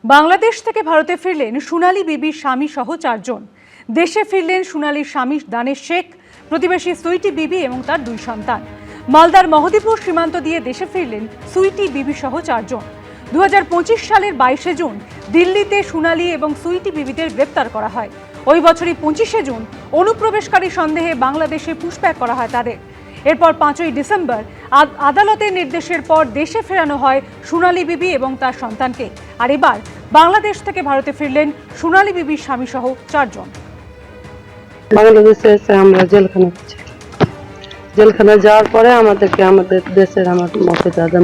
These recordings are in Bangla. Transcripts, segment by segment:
বাংলাদেশ থেকে ভারতে ফিরলেন সোনালী বিবির স্বামী সহ 4 জন। দেশে ফিরলেন সোনালীর স্বামী দানেশ শেখ, প্রতিবেশী সুইটি বিবি এবং তার 2 সন্তান। মালদার মহদীপুর সীমান্ত দিয়ে দেশে ফিরলেন সুইটি বিবি সহ 4 জন। 2025 সালের 22শে জুন দিল্লিতে সোনালী এবং সুইটি বিবিদের গ্রেপ্তার করা হয়। ওই বছরই 25শে জুন অনুপ্রবেশকারী সন্দেহে বাংলাদেশে পুশব্যাক করা হয় তাদের। এরপর 5ই ডিসেম্বর আদালতের নির্দেশের পর দেশে ফেরানো হয় সোনালী বিবি এবং তার সন্তানকে। আর এবার বাংলাদেশ থেকে ভারতে ফিরলেন সোনালী বিবির স্বামী সহ 4 জন। বাংলাদেশে এসে আমরা জেলখানা যাওয়ার পরে আমাদের দেশের মতো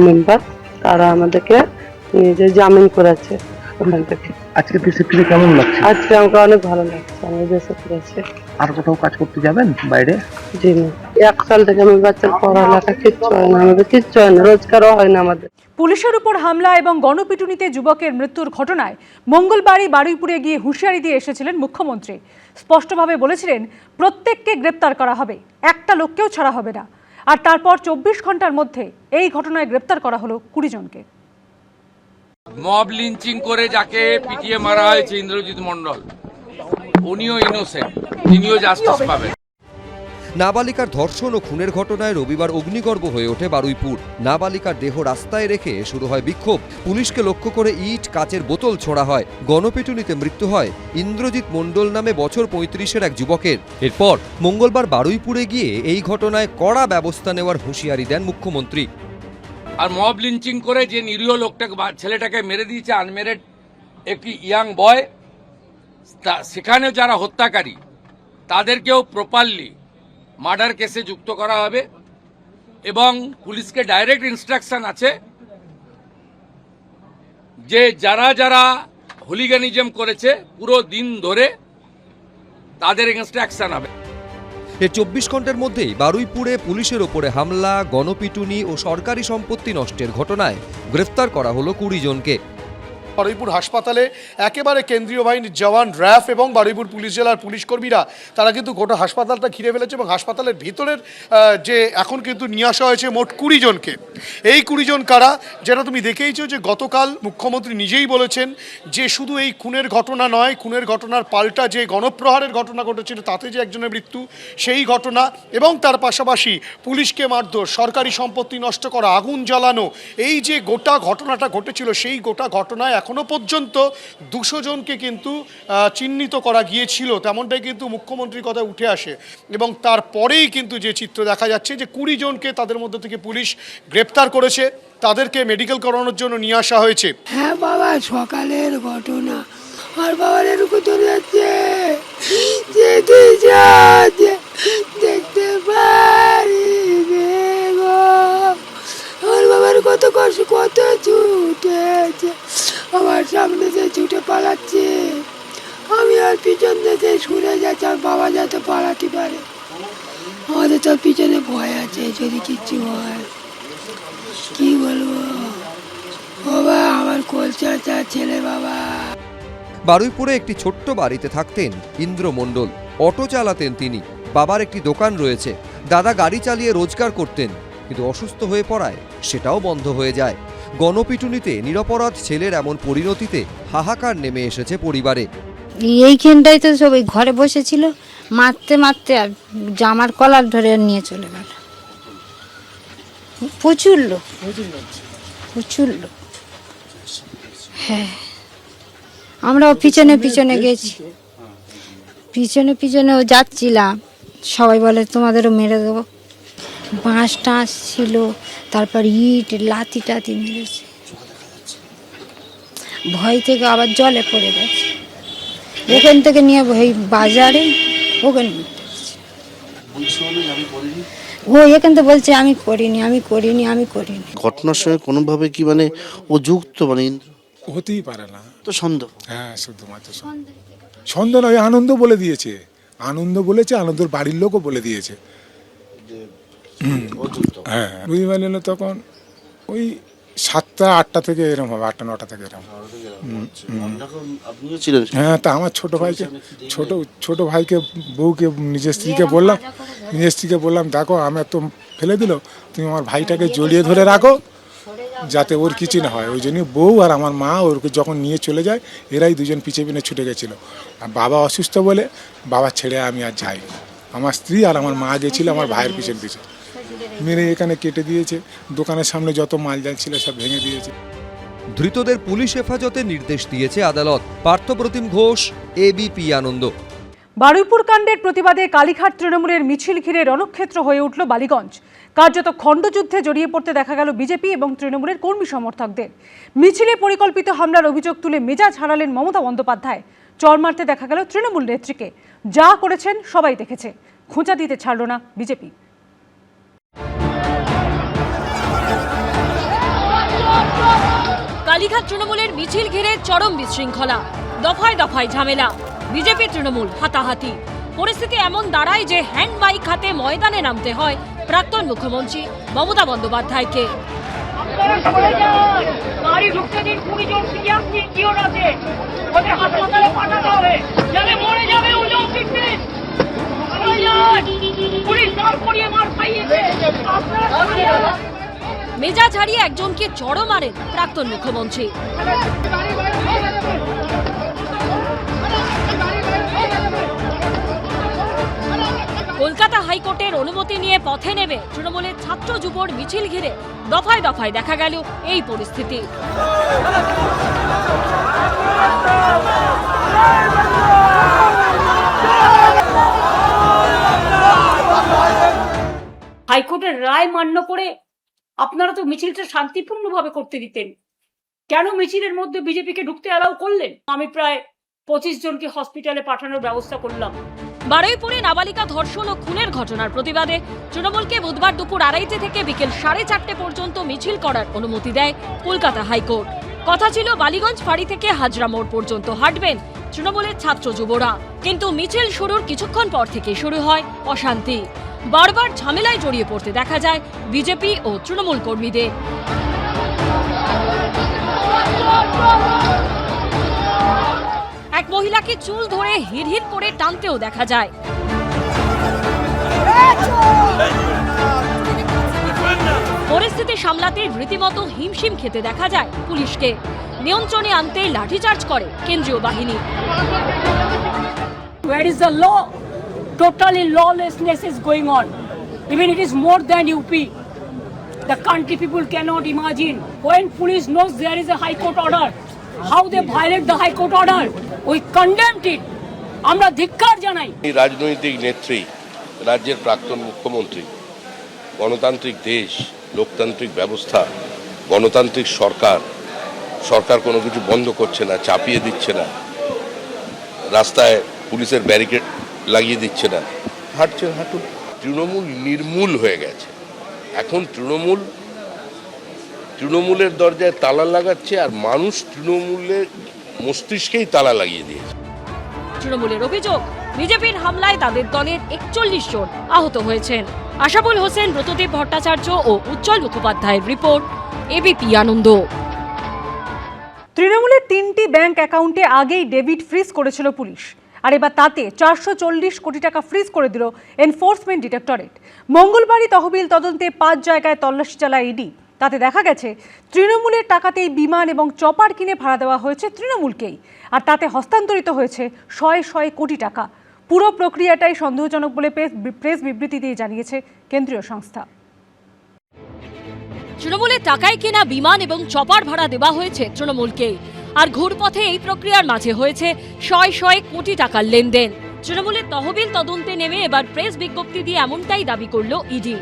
মেম্বার তারা আমাদেরকে নিজে জামিন করেছে ওখান থেকে। আজকে দেশে ফিরে কেমন লাগছে? আজকে আমাকে অনেক ভালো লাগছে, আমি দেশে ফিরেছি। আর কোথাও কাজ করতে যাবেন বাইরে? জি না, 1 সাল থেকে আমি বাচ্চার পড়ালেখা কিচ্ছু হয় না, আমাদের কিচ্ছু হয় না, রোজগারও হয় না আমাদের। পুলিশের উপর হামলা এবং গণপিটুনিতে যুবকের মৃত্যুর ঘটনায় মঙ্গলবারই বারুইপুরে গিয়ে হুঁশিয়ারি দিয়ে এসেছিলেন মুখ্যমন্ত্রী। স্পষ্টভাবে বলেছিলেন প্রত্যেককে গ্রেপ্তার করা হবে, একটা লোককেও ছাড়া হবে না। আর তারপর 24 ঘন্টার মধ্যে এই ঘটনায় গ্রেপ্তার করা হলো 20 জনকে। মব লিঞ্চিং করে যাকে পিটিয়ে মারা হয়েছে ইন্দ্রজিৎ মণ্ডল, উনিও ইনোসেন্ট, তিনিও জাস্টিস পাবেন। নাবালিকার ধর্ষণ ও খুনের ঘটনায় রবিবার অগ্নিগর্ভ হয়ে ওঠে বারুইপুর। নাবালিকার দেহ রাস্তায় রেখে শুরু হয় বিক্ষোভ। পুলিশকে লক্ষ্য করে ইট, কাচের বোতল ছোড়া হয়। গণপিটুনিতে মৃত্যু হয় ইন্দ্রজিৎ মণ্ডল নামে বছর 35-এর এক যুবকের। এরপর মঙ্গলবার বারুইপুরে গিয়ে এই ঘটনায় কড়া ব্যবস্থা নেওয়ার হুঁশিয়ারি দেন মুখ্যমন্ত্রী। আর মব লিঞ্চিং করে যে নিরীহ লোকটাকে ছেলেটাকে মেরে দিয়েছে, আনমেরিড একটি ইয়াং বয়, সেখানে যারা হত্যাকারী তাদেরকেও প্রপারলি মার্ডার কেসে যুক্ত করা হবে। এবং পুলিশকে ডাইরেক্ট ইনস্ট্রাকশন আছে যে যারা যারা হুলিগানিজম করেছে পুরো দিন ধরে তাদের এগেনস্টে অ্যাকশন হবে। এর 24 ঘন্টার মধ্যেই বারুইপুরে পুলিশের ওপরে হামলা, গণপিটুনি ও সরকারি সম্পত্তি নষ্টের ঘটনায় গ্রেফতার করা হলো 20 জনকে। বারুইপুর হাসপাতালে একেবারে কেন্দ্রীয় বাহিনীর জওয়ান, র্যাফ এবং বারুইপুর পুলিশ জেলার পুলিশ কর্মীরা তারা কিন্তু গোটা হাসপাতালটা ঘিরে ফেলেছে এবং হাসপাতালের ভিতরের যে এখন কিন্তু নিয়ে আসা হয়েছে মোট 20 জনকে। এই 20 জন কারা, যেটা তুমি দেখেইছো যে গতকাল মুখ্যমন্ত্রী নিজেই বলেছেন যে শুধু এই খুনের ঘটনা নয়, খুনের ঘটনার পাল্টা যে গণপ্রহারের ঘটনা ঘটেছিল তাতে যে একজনের মৃত্যু, সেই ঘটনা এবং তার পাশাপাশি পুলিশকে মারধর, সরকারি সম্পত্তি নষ্ট করা, আগুন জ্বালানো, এই যে গোটা ঘটনাটা ঘটেছিল সেই গোটা ঘটনায় এখনো পর্যন্ত 200 জনকে কিন্তু চিহ্নিত করা গিয়েছিল, তেমনটাই কিন্তু মুখ্যমন্ত্রীর কথা উঠে আসে। এবং তারপরেই কিন্তু যে চিত্র দেখা যাচ্ছে যে 20 জনকে তাদের মধ্যে থেকে পুলিশ গ্রেপ্তার করেছে, তাদেরকে মেডিকেল করানোর জন্য নিয়ে আসা হয়েছে। হ্যাঁ বাবা, সকালের ঘটনা আর বাবার এরকম চলে যাচ্ছে, দেখতে পারি আমার বাবার কত কষ্ট, কত ছুটেছে, আমার সামনে যে ছুটে পালাচ্ছে, আমি আর পিছন দিয়ে সরে যাচ্ছি, আর বাবা যাতে পালাতে পারে। আমাদের তো পিছনে ভয় আছে, যদি কিচ্ছু হয় কি বলবো বাবা, আমার কলচারটা ছেলে বাবা। বারুইপুরে একটি ছোট্ট বাড়িতে থাকতেন ইন্দ্র মণ্ডল। অটো চালাতেন তিনি। বাবার একটি দোকান রয়েছে। দাদা গাড়ি চালিয়ে রোজগার করতেন, কিন্তু অসুস্থ হয়ে পড়ায় সেটাও বন্ধ হয়ে যায়। গণপিটুনিতে নিরপরাধ ছেলের এমন পরিণতিতে হাহাকার নেমে এসেছে পরিবারে। এইখানটাই তো সবাই ঘরে বসেছিল, মারতে মারতে আর জামার কলার ধরে নিয়ে চলে গেল। প্রচুর লোক, হ্যাঁ। আমরাও পিছনে পিছনে গেছি, পিছনেও যাচ্ছিলাম। সবাই বলে তোমাদেরও মেরে দেবো। বাঁশ টাঁশ ছিল, তারপর ইট লাথি টাথি মেরেছে। ভয় থেকে আবার জলে পড়ে গেছে। ওখান থেকে নিয়ে এই বাজারে ওখানে ও এখান থেকে বলছে আমি করিনি। ঘটনার সঙ্গে কোনোভাবে কি ও যুক্ত হতেই পারে না তো সন্দেহ। হ্যাঁ, শুধুমাত্র সন্দেহ নয়, আনন্দ বলে দিয়েছে, আনন্দের বাড়ির লোকও বলে দিয়েছে। হ্যাঁ, বুঝতে পারলেন না, তখন ওই 7টা 8টা থেকে এরকম হবে, 8টা 9টা থেকে এরকম। হ্যাঁ, তা আমার ছোট ভাইকে বউকে নিজের স্ত্রীকে বললাম দেখো আমি তো ফেলে দিল, তুমি আমার ভাইটাকে জড়িয়ে ধরে রাখো, যাতে ওর কিছু না হয়, ওই জন্য বউ আর আমার মা ওরকে যখন নিয়ে চলে যায় এরাই দুজন পিছে পিনে ছুটে গেছিলো। আর বাবা অসুস্থ বলে বাবা ছেড়ে আমি আর যাইনি, আমার স্ত্রী আর আমার মা গেছিল আমার ভাইয়ের পিছন পিছন, মেরে এখানে কেটে দিয়েছে, দোকানের সামনে যত মালজাল ছিল সব ভেঙে দিয়েছে। ধৃতদের পুলিশ হেফাজতে নির্দেশ দিয়েছে আদালত। পার্থপ্রতিম ঘোষ, এবিপি আনন্দ। বারুইপুর কাণ্ডের প্রতিবাদে কালীঘাট তৃণমূলের মিছিল ঘিরে রণক্ষেত্র হয়ে উঠল বালিগঞ্জ। কার্যত খণ্ডযুদ্ধে জড়িয়ে পড়তে দেখা গেল বিজেপি এবং তৃণমূলের কর্মী সমর্থকদের। মিছিলে পরিকল্পিত হামলার অভিযোগ তুলে মেজাজ হারালেন মমতা বন্দ্যোপাধ্যায়। চড় মারতে দেখা গেল তৃণমূল নেত্রীকে। যা করেছেন সবাই দেখেছে, খোঁচা দিতে ছাড়ল না বিজেপি। কালীঘাট তৃণমূলের মিছিল ঘিরে চরম বিশৃঙ্খলা, দফায় দফায় ঝামেলা, বিজেপি তৃণমূল হাতাহাতি। পরিস্থিতি এমন দাঁড়ায় যে হ্যান্ড মাইক হাতে ময়দানে নামতে হয় প্রাক্তন মুখ্যমন্ত্রী মমতা বন্দ্যোপাধ্যায়কে। মেজাজ হারিয়ে একজনকে চড় মারেন প্রাক্তন মুখ্যমন্ত্রী। কলকাতা হাইকোর্টের অনুমতি নিয়ে পথে নেমে তৃণমূলের ছাত্র যুবর মিছিল ঘিরে দফায় দফায় দেখা গেল এই পরিস্থিতি। হাইকোর্টের রায় মান্য করে আপনারা তো মিছিলটা শান্তিপূর্ণভাবে করতে দিতেন, কেন মিছিলের মধ্যে বিজেপিকে ঢুকতে অ্যালাউ করলেন? আমি প্রায় 25 জনকে হসপিটালে পাঠানোর ব্যবস্থা করলাম। বারুইপুরে নাবালিকা ধর্ষণ ও খুনের ঘটনার প্রতিবাদে তৃণমূলকে বুধবার দুপুর 2:30 থেকে বিকেল 4:30 পর্যন্ত মিছিল করার অনুমতি দেয় কলকাতা হাইকোর্ট। কথা ছিল বালিগঞ্জ ফাঁড়ি থেকে হাজরা মোড় পর্যন্ত হাঁটবেন তৃণমূলের ছাত্র যুবরা, কিন্তু মিছিল শুরুর কিছুক্ষণ পর থেকে শুরু হয় অশান্তি। বারবার ঝামেলায় জড়িয়ে পড়তে দেখা যায় বিজেপি ও তৃণমূল কর্মীদের। এক মহিলাকে চুল ধরে হিড়হিড় করে টানতেও দেখা যায়। পরিস্থিতি সামলাতে রীতিমতো হিমশিম খেতে দেখা যায় পুলিশকে। নিয়ন্ত্রণে আনতে লাঠিচার্জ করে কেন্দ্রীয় বাহিনী। Where is the law? Totally lawlessness is going on. Even it is more than UP. The country people cannot imagine. When police knows there is a high court order, how they violate the high court order. We condemned it. আমরা ধিক্কার জানাই। রাজনৈতিক নেত্রী, রাজ্যের প্রাক্তন মুখ্যমন্ত্রী, গণতান্ত্রিক দেশ, লোকতান্ত্রিক ব্যবস্থা, গণতান্ত্রিক সরকার, সরকার কোনো কিছু বন্ধ করছে না, চাপিয়ে দিচ্ছে না, রাস্তায় পুলিশের ব্যারিকেড লাগিয়ে দিচ্ছে না, হাঁটছেন হাঁটুন। তৃণমূল নির্মূল হয়ে গেছে। এখন তৃণমূলের দরজায় তালা লাগাচ্ছে, আর মানুষ তৃণমূলের মস্তিষ্কেই তালা লাগিয়ে দিয়েছে। তৃণমূলের অভিযোগ, বিজেপির হামলায় তাদের দলের 41 জন আহত হয়েছেন। আশাবুল হোসেন, ব্রতদেব ভট্টাচার্য ও উজ্জ্বল মুখোপাধ্যায়ের রিপোর্ট, এবিপি আনন্দ। তৃণমূলের 3টি ব্যাংক অ্যাকাউন্টে আগেই ডেবিট ফ্রিজ করেছিল পুলিশ, আর এবার তাতে 440 কোটি টাকা ফ্রিজ করে দিল এনফোর্সমেন্ট ডিরেক্টরেট। মঙ্গলবারই তহবিল তদন্তে 5 জায়গায় তল্লাশি চালায় ইডি। তাতে দেখা গেছে তৃণমূলের টাকাতেই বিমান এবং চপার কিনে ভাড়া দেওয়া হয়েছে তৃণমূলকেই, আর তাতে হস্তান্তরিত হয়েছে শয়ে কোটি টাকা। পুরো প্রক্রিয়াটাই সন্দেহজনক বলে প্রেস বিবৃতি দিয়ে জানিয়েছে কেন্দ্রীয় সংস্থা। তৃণমূলের টাকায় কেনা বিমান এবং চপার ভাড়া দেওয়া হয়েছে তৃণমূলকে, আর ঘুরপথে এই প্রক্রিয়ার মাঝে হয়েছে শয়ে কোটি টাকার লেনদেন। তৃণমূলের তহবিল তদন্তে নেমে এবার প্রেস বিজ্ঞপ্তি দিয়ে এমনটাই দাবি করল ইডি।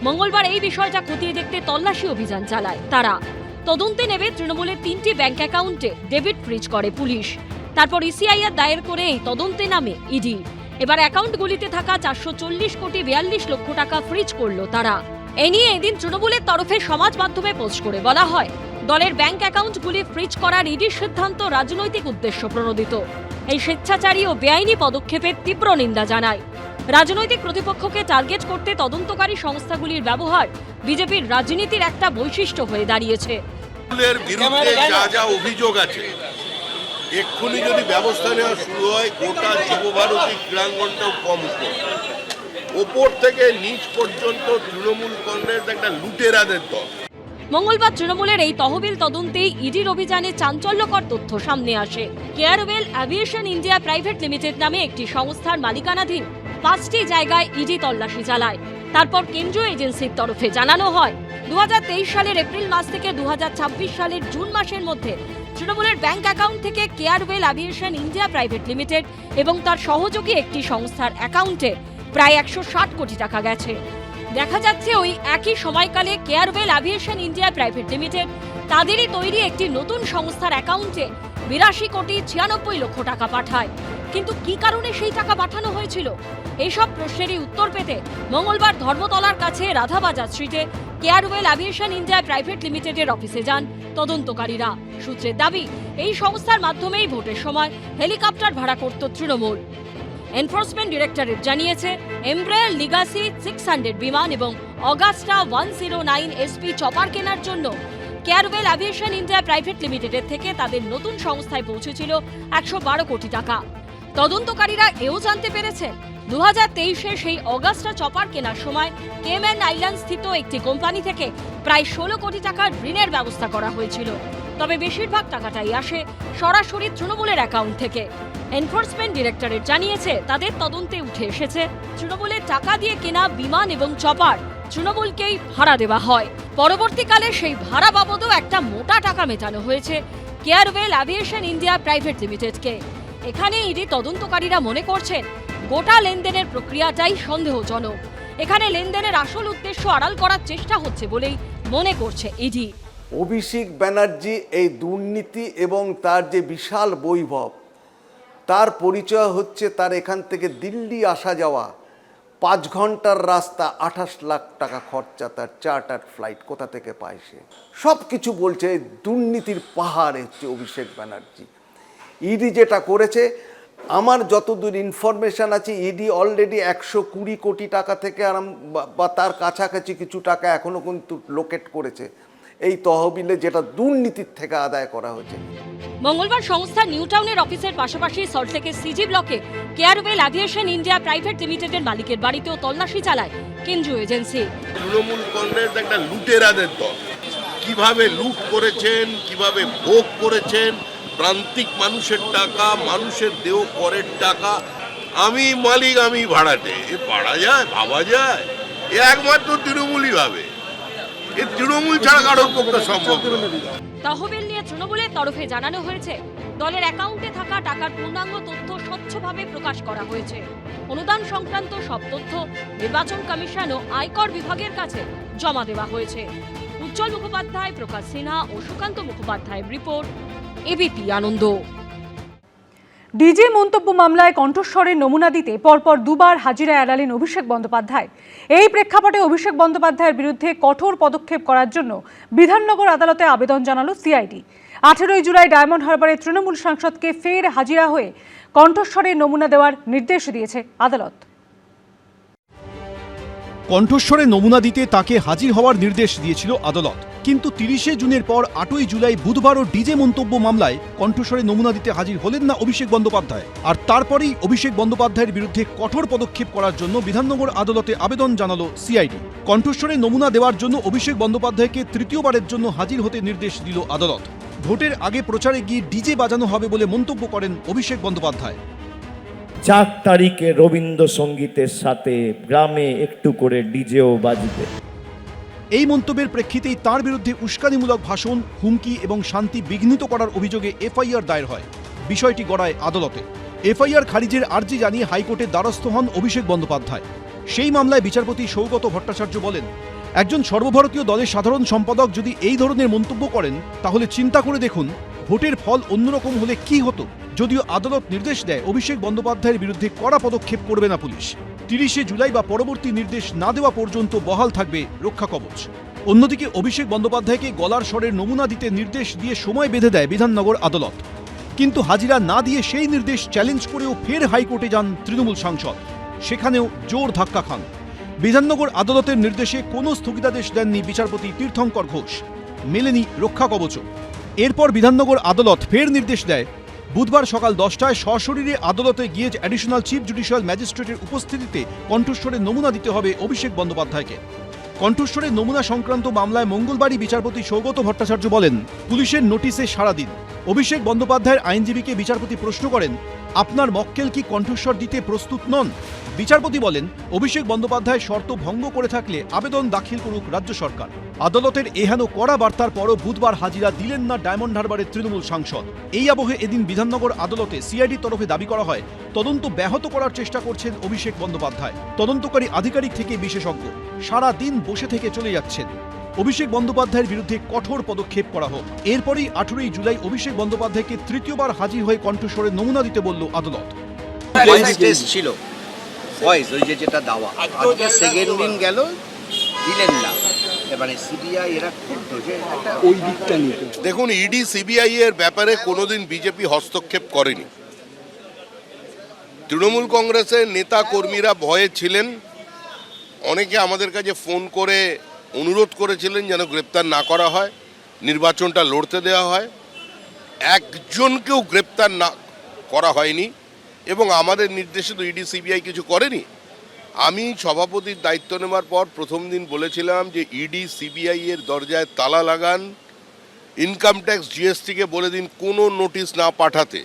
মঙ্গলবার এই বিষয়টা খতিয়ে দেখতে তল্লাশি অভিযান চালায় তারা। তদন্তে নেমে তৃণমূলের 3টি ব্যাংক অ্যাকাউন্টে ডেবিট ফ্রিজ করে পুলিশ। তারপর ইসিআইআর দায়ের করে এই তদন্তে নামে ইডি। এবার অ্যাকাউন্টগুলিতে থাকা 440 কোটি 42 লক্ষ টাকা ফ্রিজ করল তারা। এ নিয়ে এদিন তৃণমূলের তরফে সমাজ মাধ্যমে পোস্ট করে বলা হয়, দলের ব্যাংক অ্যাকাউন্টগুলি ফ্রিজ করার ইডির সিদ্ধান্ত রাজনৈতিক উদ্দেশ্য প্রণোদিত। এই স্বেচ্ছাচারী ও বেআইনি পদক্ষেপের তীব্র নিন্দা জানায়। রাজনৈতিক প্রতিপক্ষকে টার্গেট করতে তদন্তকারী সংস্থাগুলির ব্যবহার বিজেপির রাজনীতির একটা বৈশিষ্ট্য হয়ে দাঁড়িয়েছে। বিরুদ্ধে যা অভিযোগ আছে এক্ষুনি যদি ব্যবস্থা নেওয়া শুরু হয়, গোটা যুবভারতী ক্রীড়াঙ্গনটাও কম ওপর থেকে নিচ পর্যন্ত তৃণমূল কংগ্রেস একটা লুটেরাদের দল। মঙ্গলবার তৃণমূলের এই তহবিল তদন্তেই ইডির অভিযানে চাঞ্চল্যকর তথ্য সামনে আসে। কেয়ারওয়েল অ্যাভিয়েশন ইন্ডিয়া প্রাইভেট লিমিটেড নামে একটি সংস্থার মালিকানাধীন 5টি জায়গায় ইডি তল্লাশি চালায়। তারপর কেন্দ্রীয় এজেন্সির তরফে জানানো হয় 2023 সালের এপ্রিল মাস থেকে 2026 সালের জুন মাসের মধ্যে তৃণমূলের ব্যাংক অ্যাকাউন্ট থেকে কেয়ারওয়েল অ্যাভিয়েশন ইন্ডিয়া প্রাইভেট লিমিটেড এবং তার সহযোগী একটি সংস্থার অ্যাকাউন্টে প্রায় 160 কোটি টাকা গেছে। দেখা যাচ্ছে ওই একই সময়কালে কেয়ারওয়েল অ্যাভিয়েশন ইন্ডিয়া প্রাইভেট লিমিটেড তাদেরই তৈরি একটি নতুন সংস্থার অ্যাকাউন্টে 82 কোটি 96 লক্ষ টাকা পাঠায়। কিন্তু কি কারণে সেই টাকা পাঠানো হয়েছিল? এইসব প্রশ্নেরই উত্তর পেতে মঙ্গলবার ধর্মতলার কাছে রাধাবাজার স্ট্রিটে কেয়ারওয়েল অ্যাভিয়েশন ইন্ডিয়া প্রাইভেট লিমিটেডের অফিসে যান তদন্তকারীরা। সূত্রের দাবি, এই সংস্থার মাধ্যমেই ভোটের সময় হেলিকপ্টার ভাড়া করত তৃণমূল। এনফোর্সমেন্ট ডিরেক্টরেট জানিয়েছে, এমব্রায়ার লিগাসি 600 বিমান এবং অগাস্টা 109 এসপি চপার কেনার জন্য কেয়ারওয়েল অ্যাভিয়েশন ইন্ডিয়া প্রাইভেট লিমিটেডের থেকে তাদের নতুন সংস্থায় পৌঁছেছিল 112 কোটি টাকা। তদন্তকারীরা এও জানতে পেরেছেন 2023-এ সেই অগাস্টা চপার কেনার সময় কেম্যান আইল্যান্ড স্থিত একটি কোম্পানি থেকে প্রায় 16 কোটি টাকার ঋণের ব্যবস্থা করা হয়েছিল। তবে বেশিরভাগ টাকাটাই আসে সরাসরি তৃণমূলের অ্যাকাউন্ট থেকে। এনফোর্সমেন্ট ডিরেক্টরেট জানিয়েছে, তাদের তদন্তে উঠে এসেছে তৃণমূলের টাকা দিয়ে কেনা বিমান এবং চপার তৃণমূলকেই ভাড়া দেওয়া হয়। পরবর্তীকালে সেই ভাড়া বাবদও একটা মোটা টাকা মেটানো হয়েছে কেয়ারওয়েল অ্যাভিয়েশন ইন্ডিয়া প্রাইভেট লিমিটেডকে। এখানে ইডি তদন্তকারীরা মনে করছেন গোটা লেনদেনের প্রক্রিয়াটাই সন্দেহজনক। এখানে লেনদেনের আসল উদ্দেশ্য আড়াল করার চেষ্টা হচ্ছে বলেই মনে করছে ইডি। অভিষেক ব্যানার্জি এই দুর্নীতি এবং তার যে বিশাল বৈভব, তার পরিচয় হচ্ছে তার এখান থেকে দিল্লি আসা যাওয়া 5 ঘন্টার রাস্তা, 28 লাখ টাকা খরচা, তার চার্টার ফ্লাইট কোথা থেকে পায় সে? সব কিছু বলছে দুর্নীতির পাহাড় হচ্ছে অভিষেক ব্যানার্জি। ইডি যেটা করেছে, আমার যতদূর ইনফরমেশন আছে, ইডি অলরেডি 120 কোটি টাকা থেকে বা তার কাছাকাছি কিছু টাকা এখনও কিন্তু লোকেট করেছে এই তহবিলে, যেটা দুর্নীতির থেকে আদায় করা হয়েছে। মঙ্গলবার সংস্থা নিউ টাউনের অফিসের পাশাপাশি সল্টলেকের সিজি ব্লকে কেয়ারওয়েল অ্যাভিয়েশন ইন্ডিয়া প্রাইভেট লিমিটেডের মালিকের বাড়িতেও তল্লাশি চালায় কেন্দ্রীয় এজেন্সি। তৃণমূল কংগ্রেস একটা লুটেরাদের দল, কিভাবে লুট করেছেন, কিভাবে ভোগ করেছেন, প্রান্তিক মানুষের টাকা, মানুষের দেহ করের টাকা, আমি মালিক আমি ভাড়াটে, এ পারা যায়, ভাবা যায়? এ একমাত্র তৃণমূলই ভাবে, এ তৃণমূল ছাড়া কারোর পক্ষে সম্ভব নয়। তহবিল নিয়ে তৃণমূলের তরফে জানানো হয়েছে, দলের অ্যাকাউন্টে থাকা টাকার পূর্ণাঙ্গ তথ্য স্বচ্ছভাবে প্রকাশ করা হয়েছে। অনুদান সংক্রান্ত সব তথ্য নির্বাচন কমিশন ও আয়কর বিভাগের কাছে জমা দেওয়া হয়েছে। উজ্জ্বল মুখোপাধ্যায়, প্রকাশ সিনহা ও সুকান্ত মুখোপাধ্যায়ের রিপোর্ট, এবিপি আনন্দ। ডিজে মন্তব্য মামলায় কণ্ঠস্বরের নমুনা দিতে পরপর দুবার হাজিরা এড়ালেন অভিষেক বন্দ্যোপাধ্যায়। এই প্রেক্ষাপটে অভিষেক বন্দ্যোপাধ্যায়ের বিরুদ্ধে কঠোর পদক্ষেপ করার জন্য বিধাননগর আদালতে আবেদন জানালো সিআইডি। 18 জুলাই ডায়মন্ড হারবারে তৃণমূল সাংসদকে ফের হাজিরা হয়ে কণ্ঠস্বরের নমুনা দেওয়ার নির্দেশ দিয়েছে আদালত। কণ্ঠস্বরের নমুনা দিতে তাকে হাজির হওয়ার নির্দেশ দিয়েছিল আদালত, কিন্তু 30 জুনের পর 8 জুলাই বুধবারও ডিজে মন্তব্য মামলায় কণ্ঠস্বরের নমুনা দিতে হাজির হলেন না অভিষেক বন্দ্যোপাধ্যায়। আর তারপরেই অভিষেক বন্দ্যোপাধ্যায়ের বিরুদ্ধে কঠোর পদক্ষেপ করার জন্য বিধাননগর আদালতে আবেদন জানালো সিআইডি। কণ্ঠস্বরের নমুনা দেওয়ার জন্য অভিষেক বন্দ্যোপাধ্যায়কে তৃতীয়বারের জন্য হাজির হতে নির্দেশ দিল আদালত। ভোটের আগে প্রচারে গিয়ে ডিজে বাজানো হবে বলে মন্তব্য করেন অভিষেক বন্দ্যোপাধ্যায়। 4 তারিখে রবীন্দ্রসঙ্গীতের সাথে গ্রামে একটু করে ডিজেও বাজবে। এই মন্তব্যের প্রেক্ষিতেই তার বিরুদ্ধে উস্কানিমূলক ভাষণ, হুমকি এবং শান্তি বিঘ্নিত করার অভিযোগে এফআইআর দায়ের হয়। বিষয়টি গড়ায় আদালতে। এফআইআর খারিজের আর্জি জানিয়ে হাইকোর্টের দ্বারস্থ হন অভিষেক বন্দ্যোপাধ্যায়। সেই মামলায় বিচারপতি সৌগত ভট্টাচার্য বলেন, একজন সর্বভারতীয় দলের সাধারণ সম্পাদক যদি এই ধরনের মন্তব্য করেন, তাহলে চিন্তা করে দেখুন ভোটের ফল অন্যরকম হলে কি হতো। যদিও আদালত নির্দেশ দেয় অভিষেক বন্দ্যোপাধ্যায়ের বিরুদ্ধে কড়া পদক্ষেপ করবে না পুলিশ। 30 জুলাই বা পরবর্তী নির্দেশ না দেওয়া পর্যন্ত বহাল থাকবে রক্ষা কবচ। অন্যদিকে অভিষেক বন্দ্যোপাধ্যায়কে গলার স্বরের নমুনা দিতে নির্দেশ দিয়ে সময় বেঁধে দেয় বিধাননগর আদালত, কিন্তু হাজিরা না দিয়ে সেই নির্দেশ চ্যালেঞ্জ করেও ফের হাইকোর্টে যান তৃণমূল সাংসদ। সেখানেও জোর ধাক্কা খান। বিধাননগর আদালতের নির্দেশে কোনো স্থগিতাদেশ দেননি বিচারপতি তীর্থঙ্কর ঘোষ, মেলেনি রক্ষা কবচও। এরপর বিধাননগর আদালত ফের নির্দেশ দেয় বুধবার সকাল 10টায় সশরীরে আদালতে গিয়ে অ্যাডিশনাল চিফ জুডিশিয়াল ম্যাজিস্ট্রেটের উপস্থিতিতে কণ্ঠস্বরের নমুনা দিতে হবে অভিষেক বন্দ্যোপাধ্যায়কে। কণ্ঠস্বরের নমুনা সংক্রান্ত মামলায় মঙ্গলবারই বিচারপতি সৌগত ভট্টাচার্য বলেন, পুলিশের নোটিশে সাড়া দিন। অভিষেক বন্দ্যোপাধ্যায়ের আইনজীবীকে বিচারপতি প্রশ্ন করেন, আপনার মক্কেল কি কণ্ঠস্বর দিতে প্রস্তুত নন? বিচারপতি বলেন, অভিষেক বন্দ্যোপাধ্যায় শর্ত ভঙ্গ করে থাকলে আবেদন দাখিল করুক রাজ্য সরকার। আদালতের এহেন কড়া বার্তার পরও বুধবার হাজিরা দিলেন না ডায়মন্ড হারবারের তৃণমূল সাংসদ। এই আবহে এদিন বিধাননগর আদালতে সিআইডির তরফে দাবি করা হয়, তদন্ত ব্যাহত করার চেষ্টা করছেন অভিষেক বন্দ্যোপাধ্যায়। তদন্তকারী আধিকারিক থেকে বিশেষজ্ঞ সারা দিন বসে থেকে চলে যাচ্ছেন। অভিষেক বন্দ্যোপাধ্যায়ের বিরুদ্ধে কঠোর পদক্ষেপ করা হোক। এরপরই 18 জুলাই অভিষেক বন্দ্যোপাধ্যায়কে তৃতীয়বার হাজির হয়ে কণ্ঠস্বরের নমুনা দিতে বলল আদালত। ছিল ভয়েস ওই যেটা দেওয়া, আজকে সেকেন্ড দিন গেল, দিলেন না। এবারে সিবিআই এরা করতো যে ওই দিকটা নিয়ে। দেখুন, ইডি সিবিআই এর ব্যাপারে কোনোদিন বিজেপি হস্তক্ষেপ করেনি। তৃণমূল কংগ্রেসের নেতা কর্মীরা ভয়ে ছিলেন। অনেকে আমাদের কাছে ফোন করে অনুরোধ করেছিলেন যেন গ্রেপ্তার না করা হয়, নির্বাচনটা লড়তে দেওয়া হয়। একজনকেও গ্রেপ্তার না করা হয়নি এবং আমাদের নির্দেশে তো ইডি সিবিআই কিছু করেনি। আমি সভাপতির দায়িত্ব নেওয়ার পর প্রথম দিন বলেছিলাম যে ইডি সিবিআই এর দরজায় তালা লাগান, ইনকাম ট্যাক্স জিএসটিকে বলে দিন কোনো নোটিশ না পাঠাতে।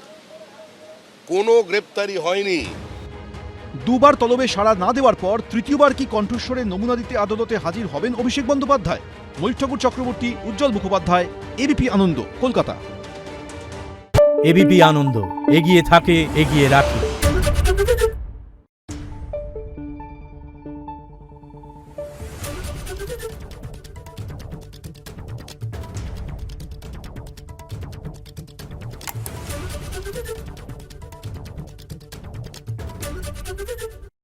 কোনো গ্রেপ্তারি হয়নি। দুবার তলবে সাড়া না দেওয়ার পর তৃতীয়বার কি কণ্ঠস্বরের নমুনা দিতে আদালতে হাজির হবেন অভিষেক বন্দ্যোপাধ্যায়? ময়ূর ঠাকুর চক্রবর্তী, উজ্জ্বল মুখোপাধ্যায়, এবিপি আনন্দ, কলকাতা। এবিপি আনন্দ, এগিয়ে থাকে, এগিয়ে রাখে।